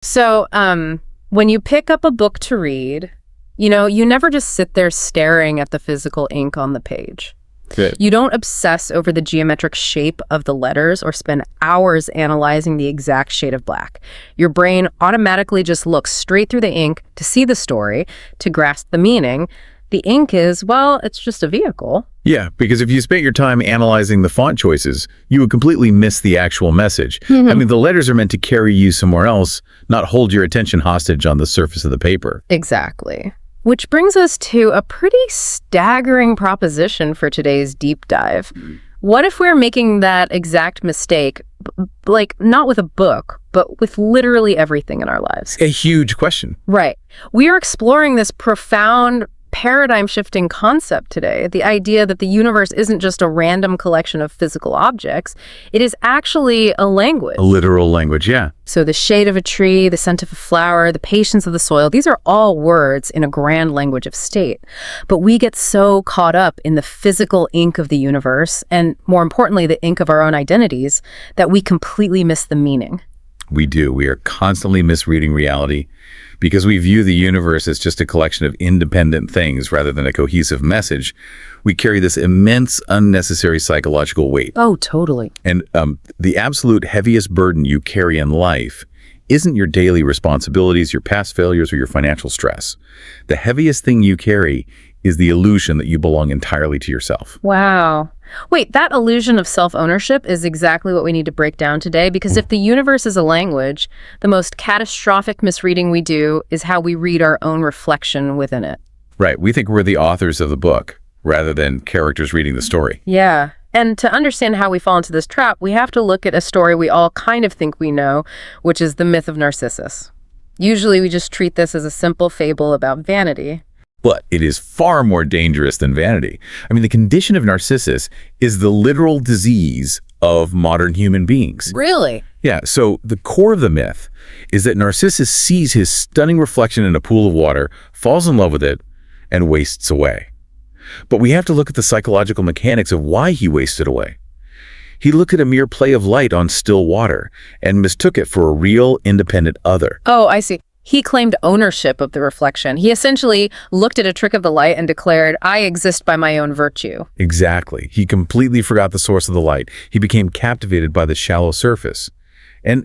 So, when you pick up a book to read, you never just sit there staring at the physical ink on the page. Good. You don't obsess over the geometric shape of the letters or spend hours analyzing the exact shade of black. Your brain automatically just looks straight through the ink to see the story, to grasp the meaning. The ink is, well, it's just a vehicle. Yeah, because if you spent your time analyzing the font choices, you would completely miss the actual message. I mean, the letters are meant to carry you somewhere else, not hold your attention hostage on the surface of the paper. Exactly. Which brings us to a pretty staggering proposition for today's deep dive. What if we're making that exact mistake, like not with a book, but with literally everything in our lives? A huge question. Right. We are exploring this profound paradigm-shifting concept today, the idea that the universe isn't just a random collection of physical objects, it is actually a language. A literal language, yeah. So the shade of a tree, the scent of a flower, the patience of the soil, these are all words in a grand language of state. But we get so caught up in the physical ink of the universe, and more importantly, the ink of our own identities, that we completely miss the meaning. We do. We are constantly misreading reality because we view the universe as just a collection of independent things rather than a cohesive message. We carry this immense, unnecessary psychological weight. Oh, totally. And the absolute heaviest burden you carry in life isn't your daily responsibilities, your past failures, or your financial stress. The heaviest thing you carry is the illusion that you belong entirely to yourself. Wow. Wait, that illusion of self-ownership is exactly what we need to break down today, because if the universe is a language, the most catastrophic misreading we do is how we read our own reflection within it. Right. We think we're the authors of the book rather than characters reading the story. Yeah. And to understand how we fall into this trap, we have to look at a story we all kind of think we know, which is the myth of Narcissus. Usually we just treat this as a simple fable about vanity. But it is far more dangerous than vanity. I mean, the condition of Narcissus is the literal disease of modern human beings. Really? Yeah, so the core of the myth is that Narcissus sees his stunning reflection in a pool of water, falls in love with it, and wastes away. But we have to look at the psychological mechanics of why he wasted away. He looked at a mere play of light on still water and mistook it for a real, independent other. Oh, I see. He claimed ownership of the reflection. He essentially looked at a trick of the light and declared, I exist by my own virtue. Exactly. He completely forgot the source of the light. He became captivated by the shallow surface. And,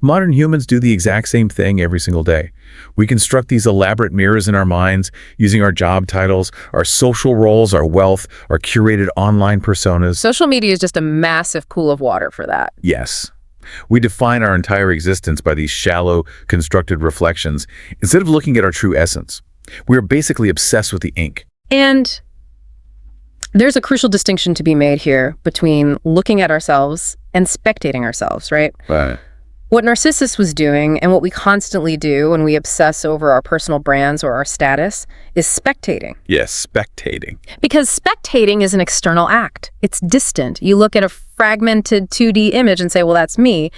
modern humans do the exact same thing every single day. We construct these elaborate mirrors in our minds using our job titles, our social roles, our wealth, our curated online personas. Social media is just a massive pool of water for that. Yes. We define our entire existence by these shallow, constructed reflections instead of looking at our true essence. We are basically obsessed with the ink. And there's a crucial distinction to be made here between looking at ourselves and spectating ourselves, right? Right. What Narcissus was doing, and what we constantly do when we obsess over our personal brands or our status, is spectating. Yes, spectating. Because spectating is an external act. It's distant. You look at a fragmented 2D image and say, well, that's me.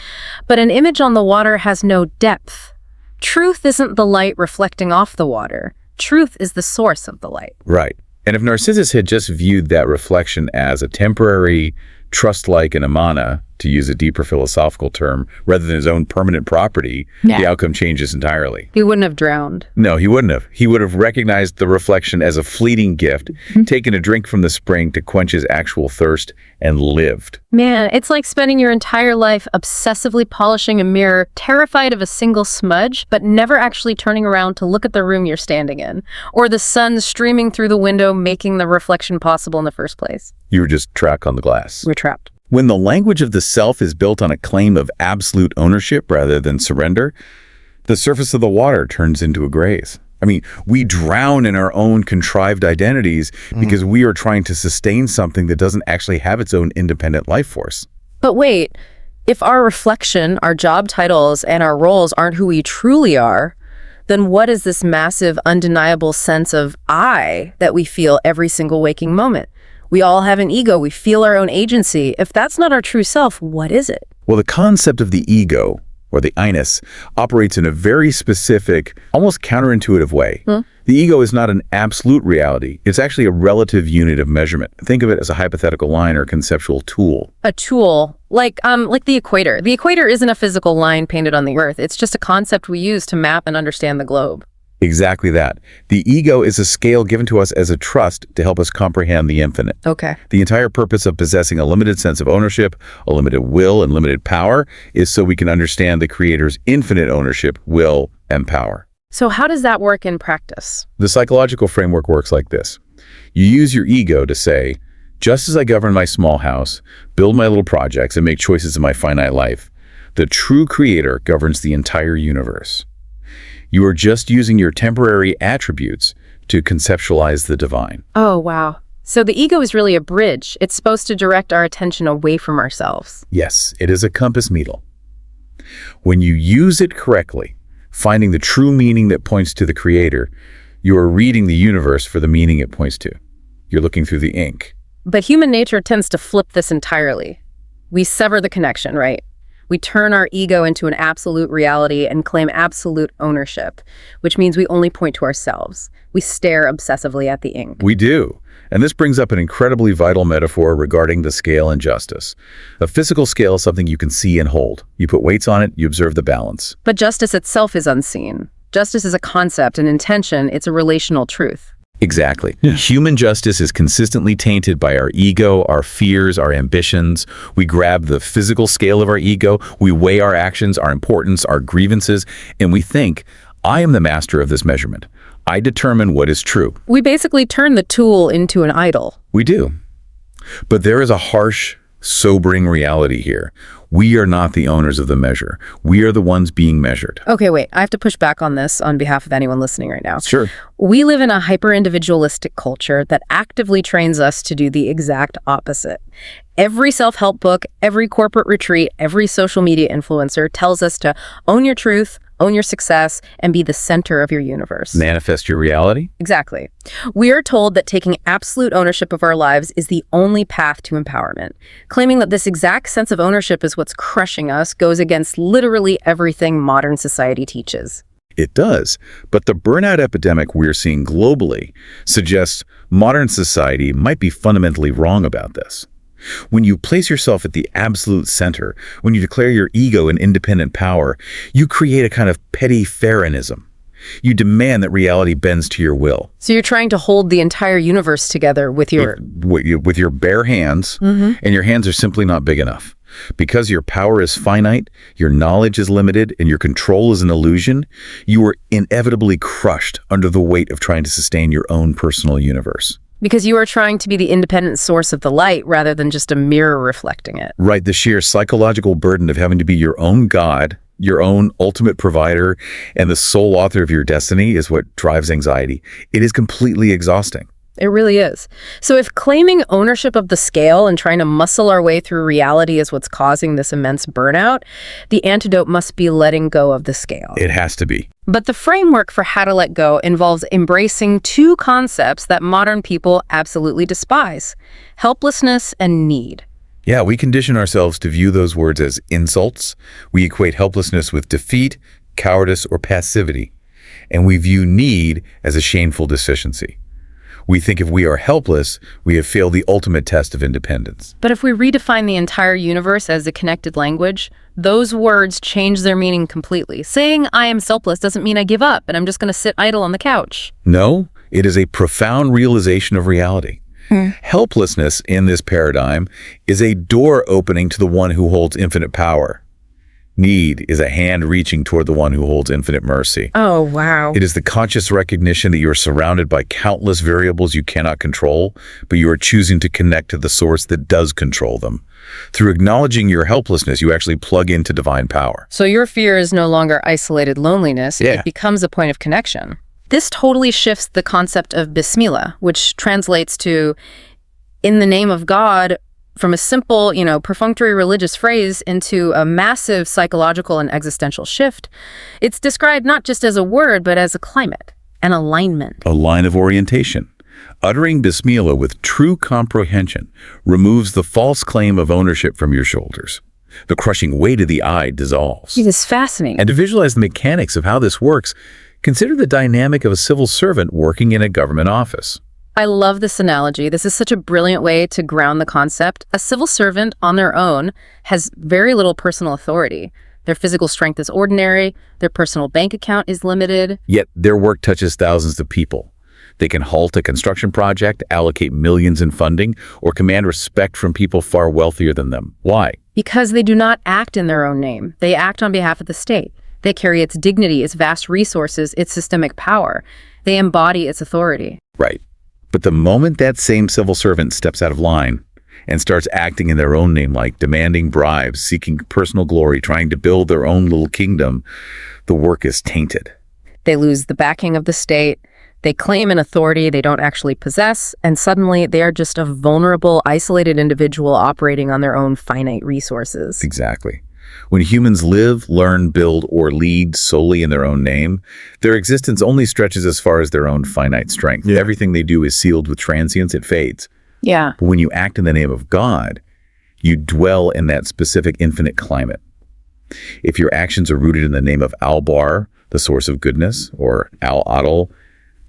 But an image on the water has no depth. Truth isn't the light reflecting off the water. Truth is the source of the light. Right. And if Narcissus had just viewed that reflection as a temporary trust-like anamana, to use a deeper philosophical term, rather than his own permanent property, the outcome changes entirely. He wouldn't have drowned. No, he wouldn't have. He would have recognized the reflection as a fleeting gift, taken a drink from the spring to quench his actual thirst, and lived. Man, it's like spending your entire life obsessively polishing a mirror, terrified of a single smudge, but never actually turning around to look at the room you're standing in, or the sun streaming through the window making the reflection possible in the first place. You were just trapped on the glass. We're trapped. When the language of the self is built on a claim of absolute ownership rather than surrender, the surface of the water turns into a graze. I mean, we drown in our own contrived identities because we are trying to sustain something that doesn't actually have its own independent life force. But wait, if our reflection, our job titles, and our roles aren't who we truly are, then what is this massive, undeniable sense of I that we feel every single waking moment? We all have an ego. We feel our own agency. If that's not our true self, what is it? Well, the concept of the ego, or the I-ness, operates in a very specific, almost counterintuitive way. The ego is not an absolute reality. It's actually a relative unit of measurement. Think of it as a hypothetical line or conceptual tool. A tool, like the equator. The equator isn't a physical line painted on the earth. It's just a concept we use to map and understand the globe. Exactly that. The ego is a scale given to us as a trust to help us comprehend the infinite. Okay. The entire purpose of possessing a limited sense of ownership, a limited will, and limited power is so we can understand the Creator's infinite ownership, will, and power. So how does that work in practice? The psychological framework works like this. You use your ego to say, just as I govern my small house, build my little projects, and make choices in my finite life, the true Creator governs the entire universe. You are just using your temporary attributes to conceptualize the divine. Oh, wow. So the ego is really a bridge. It's supposed to direct our attention away from ourselves. Yes, it is a compass needle. When you use it correctly, finding the true meaning that points to the Creator, you are reading the universe for the meaning it points to. You're looking through the ink. But human nature tends to flip this entirely. We sever the connection, right? We turn our ego into an absolute reality and claim absolute ownership, which means we only point to ourselves. We stare obsessively at the ink. We do. And this brings up an incredibly vital metaphor regarding the scale and justice. A physical scale is something you can see and hold. You put weights on it, you observe the balance. But justice itself is unseen. Justice is a concept, an intention, it's a relational truth. Exactly. Yeah. Human justice is consistently tainted by our ego, our fears, our ambitions. We grab the physical scale of our ego, we weigh our actions, our importance, our grievances, and we think, I am the master of this measurement. I determine what is true. We basically turn the tool into an idol. We do. But there is a harsh, sobering reality here. We are not the owners of the measure. We are the ones being measured. Okay, wait. I have to push back on this on behalf of anyone listening right now. Sure. We live in a hyper-individualistic culture that actively trains us to do the exact opposite. Every self-help book, every corporate retreat, every social media influencer tells us to own your truth, own your success, and be the center of your universe. Manifest your reality? Exactly. We are told that taking absolute ownership of our lives is the only path to empowerment. Claiming that this exact sense of ownership is what's crushing us goes against literally everything modern society teaches. It does. But the burnout epidemic we're seeing globally suggests modern society might be fundamentally wrong about this. When you place yourself at the absolute center, when you declare your ego an independent power, you create a kind of petty Pharaonism. You demand that reality bends to your will. So you're trying to hold the entire universe together with your... With your bare hands, and your hands are simply not big enough. Because your power is finite, your knowledge is limited, and your control is an illusion, you are inevitably crushed under the weight of trying to sustain your own personal universe. Because you are trying to be the independent source of the light rather than just a mirror reflecting it. Right, the sheer psychological burden of having to be your own God, your own ultimate provider, and the sole author of your destiny is what drives anxiety. It is completely exhausting. It really is. So if claiming ownership of the scale and trying to muscle our way through reality is what's causing this immense burnout, the antidote must be letting go of the scale. It has to be. But the framework for how to let go involves embracing two concepts that modern people absolutely despise: helplessness and need. Yeah, we condition ourselves to view those words as insults. We equate helplessness with defeat, cowardice, or passivity. And we view need as a shameful deficiency. We think if we are helpless, we have failed the ultimate test of independence. But if we redefine the entire universe as a connected language, those words change their meaning completely. Saying I am selfless doesn't mean I give up and I'm just going to sit idle on the couch. No, it is a profound realization of reality. Helplessness in this paradigm is a door opening to the one who holds infinite power. Need is a hand reaching toward the one who holds infinite mercy. Oh, wow. It is the conscious recognition that you are surrounded by countless variables you cannot control, but you are choosing to connect to the source that does control them. Through acknowledging your helplessness, you actually plug into divine power. So your fear is no longer isolated loneliness. Yeah. It becomes a point of connection. This totally shifts the concept of Bismillah, which translates to, in the name of God, from a simple, perfunctory religious phrase into a massive psychological and existential shift. It's described not just as a word, but as a climate, an alignment. A line of orientation. Uttering Bismillah with true comprehension removes the false claim of ownership from your shoulders. The crushing weight of the I dissolves. It is fascinating. And to visualize the mechanics of how this works, Consider the dynamic of a civil servant working in a government office. I love this analogy. This is such a brilliant way to ground the concept. A civil servant on their own has very little personal authority. Their physical strength is ordinary. Their personal bank account is limited. Yet their work touches thousands of people. They can halt a construction project, allocate millions in funding, or command respect from people far wealthier than them. Why? Because they do not act in their own name. They act on behalf of the state. They carry its dignity, its vast resources, its systemic power. They embody its authority. Right. But the moment that same civil servant steps out of line and starts acting in their own name, like demanding bribes, seeking personal glory, trying to build their own little kingdom, the work is tainted. They lose the backing of the state. They claim an authority they don't actually possess, and suddenly they are just a vulnerable, isolated individual operating on their own finite resources. Exactly. When humans live, learn, build, or lead solely in their own name, their existence only stretches as far as their own finite strength. Yeah. Everything they do is sealed with transience, it fades. Yeah. But when you act in the name of God, you dwell in that specific infinite climate. If your actions are rooted in the name of Al-Bar, the source of goodness, or Al-Adl,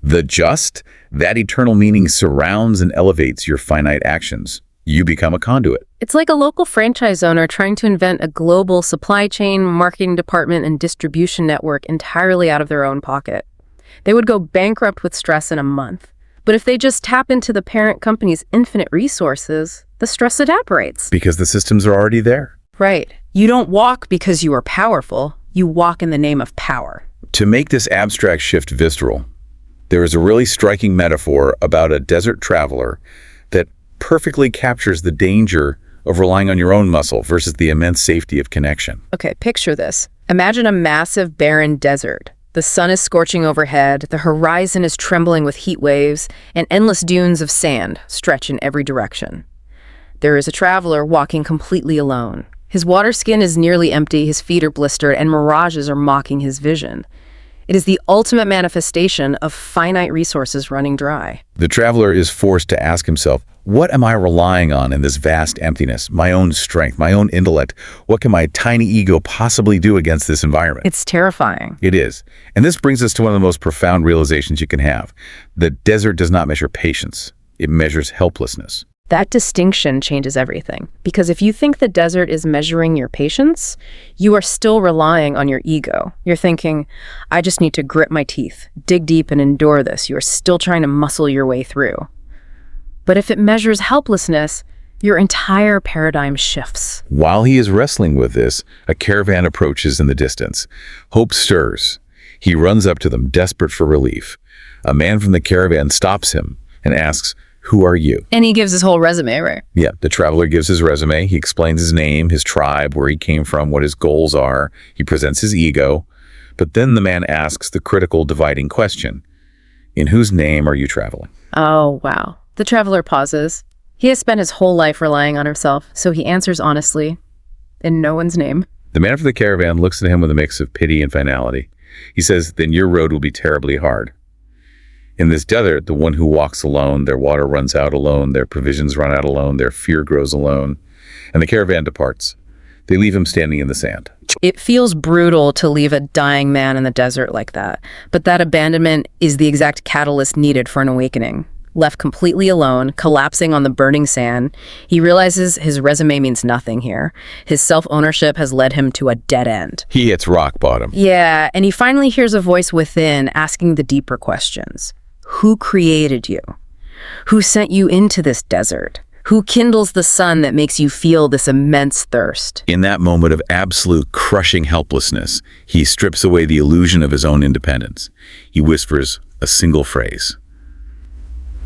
the just, that eternal meaning surrounds and elevates your finite actions. You become a conduit. It's like a local franchise owner trying to invent a global supply chain, marketing department, and distribution network entirely out of their own pocket. They would go bankrupt with stress in a month. But if they just tap into the parent company's infinite resources, the stress evaporates. Because the systems are already there. Right. You don't walk because you are powerful. You walk in the name of power. To make this abstract shift visceral, there is a really striking metaphor about a desert traveler that perfectly captures the danger of relying on your own muscle versus the immense safety of connection. Okay, picture this. Imagine a massive, barren desert. The sun is scorching overhead, the horizon is trembling with heat waves, and endless dunes of sand stretch in every direction. There is a traveler walking completely alone. His water skin is nearly empty, his feet are blistered, and mirages are mocking his vision. It is the ultimate manifestation of finite resources running dry. The traveler is forced to ask himself, what am I relying on in this vast emptiness? My own strength, my own intellect. What can my tiny ego possibly do against this environment? It's terrifying. It is. And this brings us to one of the most profound realizations you can have. The desert does not measure patience. It measures helplessness. That distinction changes everything. Because if you think the desert is measuring your patience, you are still relying on your ego. You're thinking, I just need to grit my teeth, dig deep and endure this. You are still trying to muscle your way through. But if it measures helplessness, your entire paradigm shifts. While he is wrestling with this, a caravan approaches in the distance. Hope stirs. He runs up to them, desperate for relief. A man from the caravan stops him and asks, who are you? And he gives his whole resume, right? Yeah, the traveler gives his resume. He explains his name, his tribe, where he came from, what his goals are. He presents his ego. But then the man asks the critical dividing question. In whose name are you traveling? Oh, wow. The traveler pauses. He has spent his whole life relying on himself, so he answers honestly, in no one's name. The man from the caravan looks at him with a mix of pity and finality. He says, then your road will be terribly hard. In this desert, the one who walks alone, their water runs out alone, their provisions run out alone, their fear grows alone, and the caravan departs. They leave him standing in the sand. It feels brutal to leave a dying man in the desert like that, but that abandonment is the exact catalyst needed for an awakening. Left completely alone, collapsing on the burning sand, he realizes his resume means nothing here. His self-ownership has led him to a dead end. He hits rock bottom. Yeah, and he finally hears a voice within asking the deeper questions. Who created you? Who sent you into this desert? Who kindles the sun that makes you feel this immense thirst? In that moment of absolute crushing helplessness, he strips away the illusion of his own independence. He whispers a single phrase.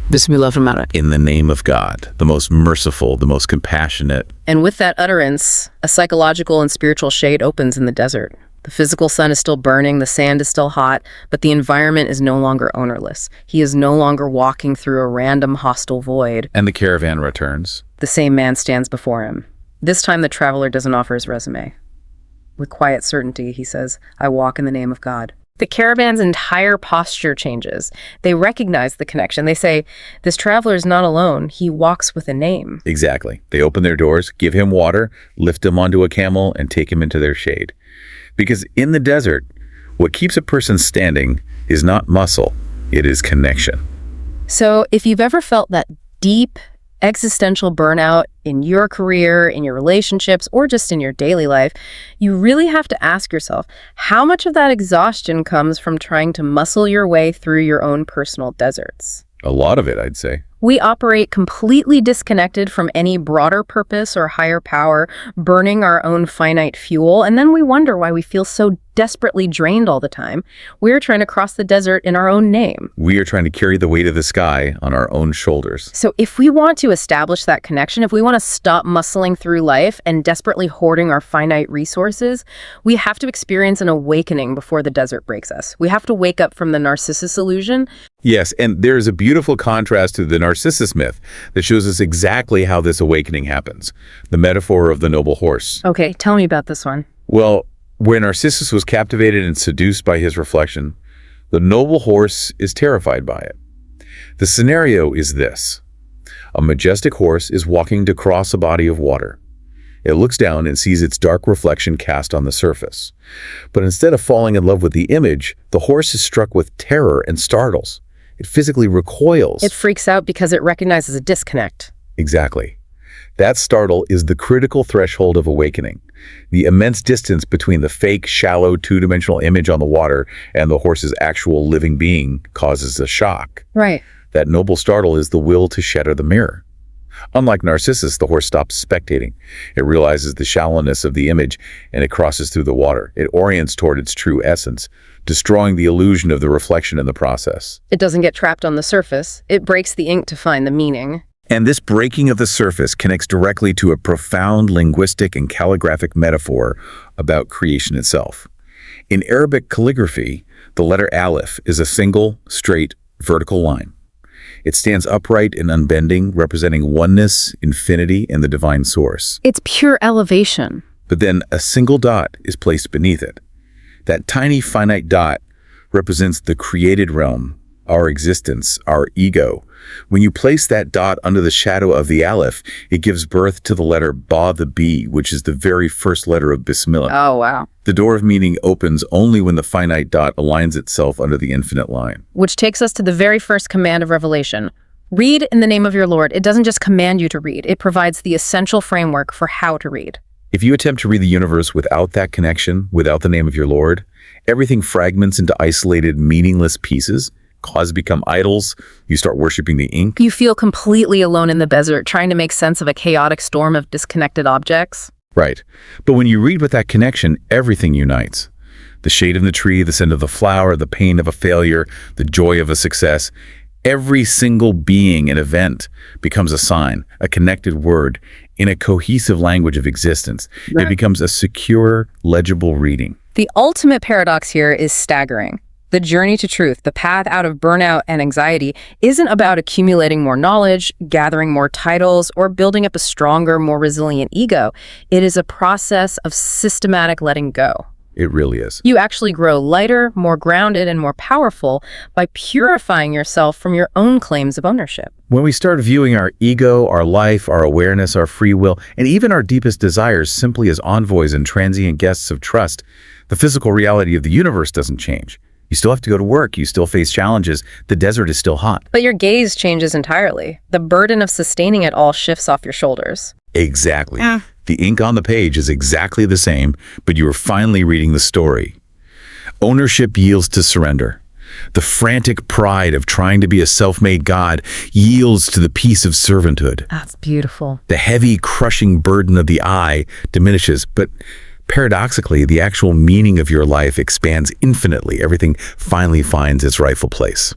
Bismillah from Mara. In the name of God, the most merciful, the most compassionate. And with that utterance, a psychological and spiritual shade opens in the desert. The physical sun is still burning, the sand is still hot, but the environment is no longer ownerless. He is no longer walking through a random hostile void. And the caravan returns. The same man stands before him. This time the traveler doesn't offer his resume. With quiet certainty, he says, I walk in the name of God. The caravan's entire posture changes. They recognize the connection. They say, this traveler is not alone. He walks with a name. Exactly. They open their doors, give him water, lift him onto a camel, and take him into their shade. Because in the desert, What keeps a person standing is not muscle, it is connection. So if you've ever felt that deep existential burnout in your career, in your relationships, or just in your daily life, you really have to ask yourself, how much of that exhaustion comes from trying to muscle your way through your own personal deserts? A lot of it, I'd say. We operate completely disconnected from any broader purpose or higher power, burning our own finite fuel, and then we wonder why we feel so desperately drained all the time. We're trying to cross the desert in our own name. We are trying to carry the weight of the sky on our own shoulders. So if we want to establish that connection, if we want to stop muscling through life and desperately hoarding our finite resources, we have to experience an awakening before the desert breaks us. We have to wake up from the Narcissus illusion. Yes, and there's a beautiful contrast to the Narcissus myth that shows us exactly how this awakening happens. The metaphor of the noble horse. Okay, tell me about this one. Well, where Narcissus was captivated and seduced by his reflection, the noble horse is terrified by it. The scenario is this. A majestic horse is walking to cross a body of water. It looks down and sees its dark reflection cast on the surface. But instead of falling in love with the image, the horse is struck with terror and startles. It physically recoils. It freaks out because it recognizes a disconnect. Exactly. That startle is the critical threshold of awakening. The immense distance between the fake, shallow, two-dimensional image on the water and the horse's actual living being causes a shock. Right. That noble startle is the will to shatter the mirror. Unlike Narcissus, the horse stops spectating. It realizes the shallowness of the image, and it crosses through the water. It orients toward its true essence, destroying the illusion of the reflection in the process. It doesn't get trapped on the surface. It breaks the ink to find the meaning. And this breaking of the surface connects directly to a profound linguistic and calligraphic metaphor about creation itself. In Arabic calligraphy, the letter Aleph is a single, straight, vertical line. It stands upright and unbending, representing oneness, infinity, and the divine source. It's pure elevation. But then a single dot is placed beneath it. That tiny finite dot represents the created realm, our existence, our ego. When you place that dot under the shadow of the Aleph, it gives birth to the letter Ba, the B, which is the very first letter of Bismillah. Oh, wow. The door of meaning opens only when the finite dot aligns itself under the infinite line. Which takes us to the very first command of Revelation. Read in the name of your Lord. It doesn't just command you to read. It provides the essential framework for how to read. If you attempt to read the universe without that connection, without the name of your Lord, everything fragments into isolated, meaningless pieces. Cause become idols. You start worshiping the ink. You feel completely alone in the desert, trying to make sense of a chaotic storm of disconnected objects. Right. But when you read with that connection, everything unites. The shade of the tree, the scent of the flower, the pain of a failure, the joy of a success. Every single being and event becomes a sign, a connected word, in a cohesive language of existence. It becomes a secure, legible reading. The ultimate paradox here is staggering. The journey to truth, the path out of burnout and anxiety, isn't about accumulating more knowledge, gathering more titles, or building up a stronger, more resilient ego. It is a process of systematic letting go. It really is. You actually grow lighter, more grounded, and more powerful by purifying yourself from your own claims of ownership. When we start viewing our ego, our life, our awareness, our free will, and even our deepest desires simply as envoys and transient guests of trust, the physical reality of the universe doesn't change. You still have to go to work. You still face challenges. The desert is still hot. But your gaze changes entirely. The burden of sustaining it all shifts off your shoulders. Exactly. The ink on the page is exactly the same, but you are finally reading the story. Ownership yields to surrender. The frantic pride of trying to be a self-made god yields to the peace of servanthood. That's beautiful. The heavy, crushing burden of the I diminishes, but paradoxically, the actual meaning of your life expands infinitely. Everything finally finds its rightful place.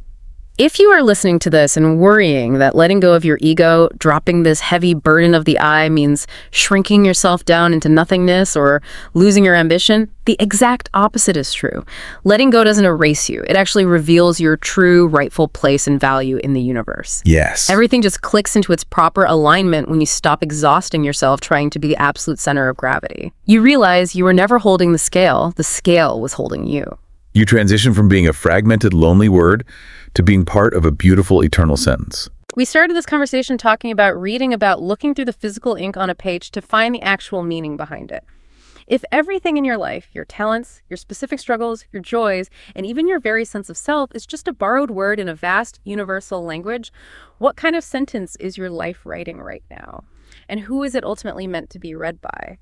If you are listening to this and worrying that letting go of your ego, dropping this heavy burden of the I means shrinking yourself down into nothingness or losing your ambition, the exact opposite is true. Letting go doesn't erase you. It actually reveals your true, rightful place and value in the universe. Yes. Everything just clicks into its proper alignment when you stop exhausting yourself trying to be the absolute center of gravity. You realize you were never holding the scale was holding you. You transition from being a fragmented, lonely word to being part of a beautiful, eternal sentence. We started this conversation talking about reading about looking through the physical ink on a page to find the actual meaning behind it. If everything in your life, your talents, your specific struggles, your joys, and even your very sense of self is just a borrowed word in a vast universal language, what kind of sentence is your life writing right now? And who is it ultimately meant to be read by?